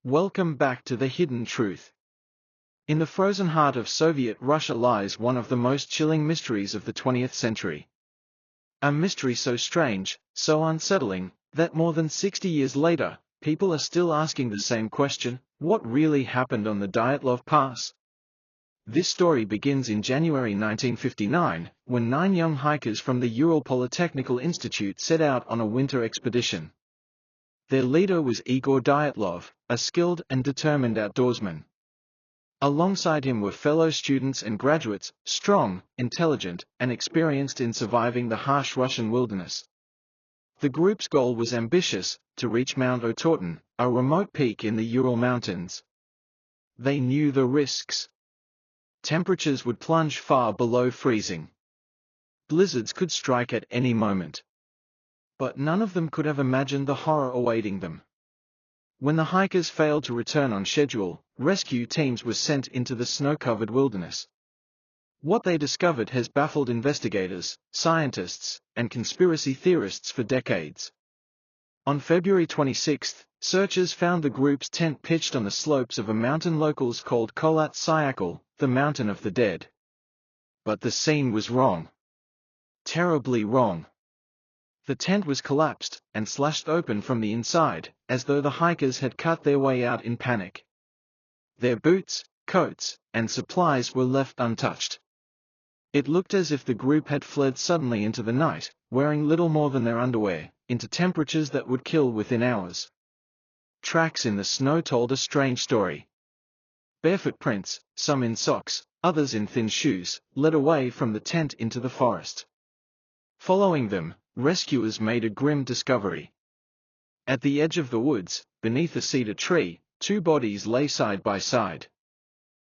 Welcome back to The Hidden Truth. In the frozen heart of Soviet Russia lies one of the most chilling mysteries of the 20th century. A mystery so strange, so unsettling, that more than 60 years later, people are still asking the same question: what really happened on the Dyatlov Pass? This story begins in January 1959, when 9 young hikers from the Ural Polytechnical Institute set out on a winter expedition. Their leader was Igor Dyatlov, a skilled and determined outdoorsman. Alongside him were fellow students and graduates, strong, intelligent, and experienced in surviving the harsh Russian wilderness. The group's goal was ambitious: to reach Mount Otorten, a remote peak in the Ural Mountains. They knew the risks. Temperatures would plunge far below freezing. Blizzards could strike at any moment. But none of them could have imagined the horror awaiting them. When the hikers failed to return on schedule, rescue teams were sent into the snow-covered wilderness. What they discovered has baffled investigators, scientists, and conspiracy theorists for decades. On February 26, searchers found the group's tent pitched on the slopes of a mountain locals called Kholat Syakhl, the Mountain of the Dead. But the scene was wrong. Terribly wrong. The tent was collapsed and slashed open from the inside, as though the hikers had cut their way out in panic. Their boots, coats, and supplies were left untouched. It looked as if the group had fled suddenly into the night, wearing little more than their underwear, into temperatures that would kill within hours. Tracks in the snow told a strange story. Barefoot prints, some in socks, others in thin shoes, led away from the tent into the forest. Following them, rescuers made a grim discovery. At the edge of the woods, beneath a cedar tree, 2 bodies lay side by side.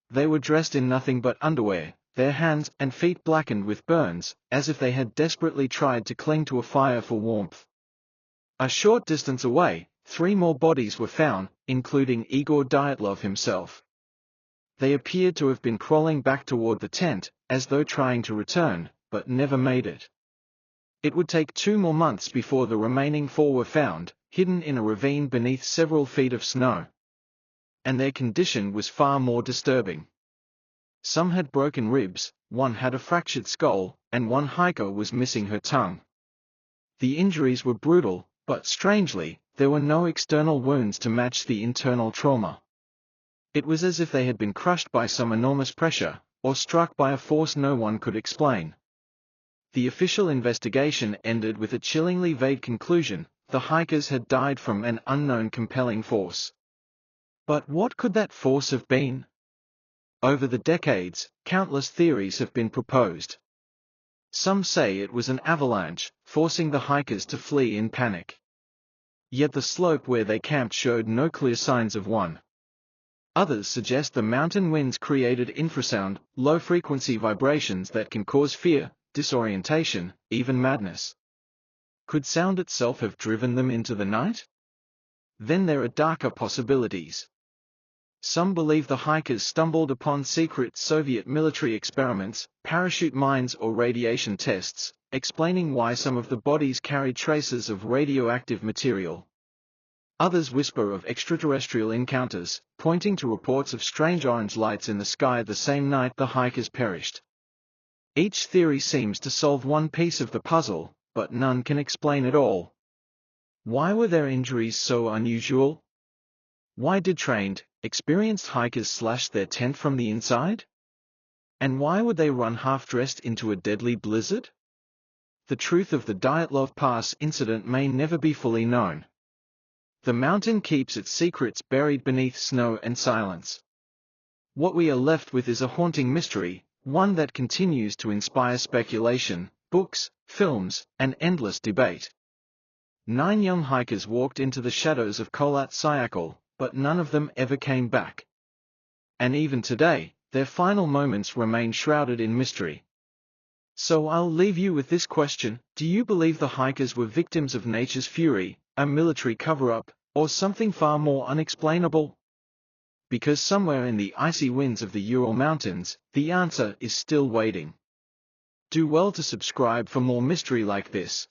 They were dressed in nothing but underwear, their hands and feet blackened with burns, as if they had desperately tried to cling to a fire for warmth. A short distance away, 3 more bodies were found, including Igor Dyatlov himself. They appeared to have been crawling back toward the tent, as though trying to return, but never made it. It would take 2 more months before the remaining 4 were found, hidden in a ravine beneath several feet of snow. And their condition was far more disturbing. Some had broken ribs, 1 had a fractured skull, and 1 hiker was missing her tongue. The injuries were brutal, but strangely, there were no external wounds to match the internal trauma. It was as if they had been crushed by some enormous pressure, or struck by a force no one could explain. The official investigation ended with a chillingly vague conclusion: the hikers had died from an unknown compelling force. But what could that force have been? Over the decades, countless theories have been proposed. Some say it was an avalanche, forcing the hikers to flee in panic. Yet the slope where they camped showed no clear signs of one. Others suggest the mountain winds created infrasound, low-frequency vibrations that can cause fear, disorientation, even madness. Could sound itself have driven them into the night? Then there are darker possibilities. Some believe the hikers stumbled upon secret Soviet military experiments, parachute mines or radiation tests, explaining why some of the bodies carried traces of radioactive material. Others whisper of extraterrestrial encounters, pointing to reports of strange orange lights in the sky the same night the hikers perished. Each theory seems to solve one piece of the puzzle, but none can explain it all. Why were their injuries so unusual? Why did trained, experienced hikers slash their tent from the inside? And why would they run half-dressed into a deadly blizzard? The truth of the Dyatlov Pass incident may never be fully known. The mountain keeps its secrets buried beneath snow and silence. What we are left with is a haunting mystery, one that continues to inspire speculation, books, films, and endless debate. 9 young hikers walked into the shadows of Kholat Syakhl, but none of them ever came back. And even today, their final moments remain shrouded in mystery. So I'll leave you with this question: do you believe the hikers were victims of nature's fury, a military cover-up, or something far more unexplainable? Because somewhere in the icy winds of the Ural Mountains, the answer is still waiting. Do well to subscribe for more mystery like this.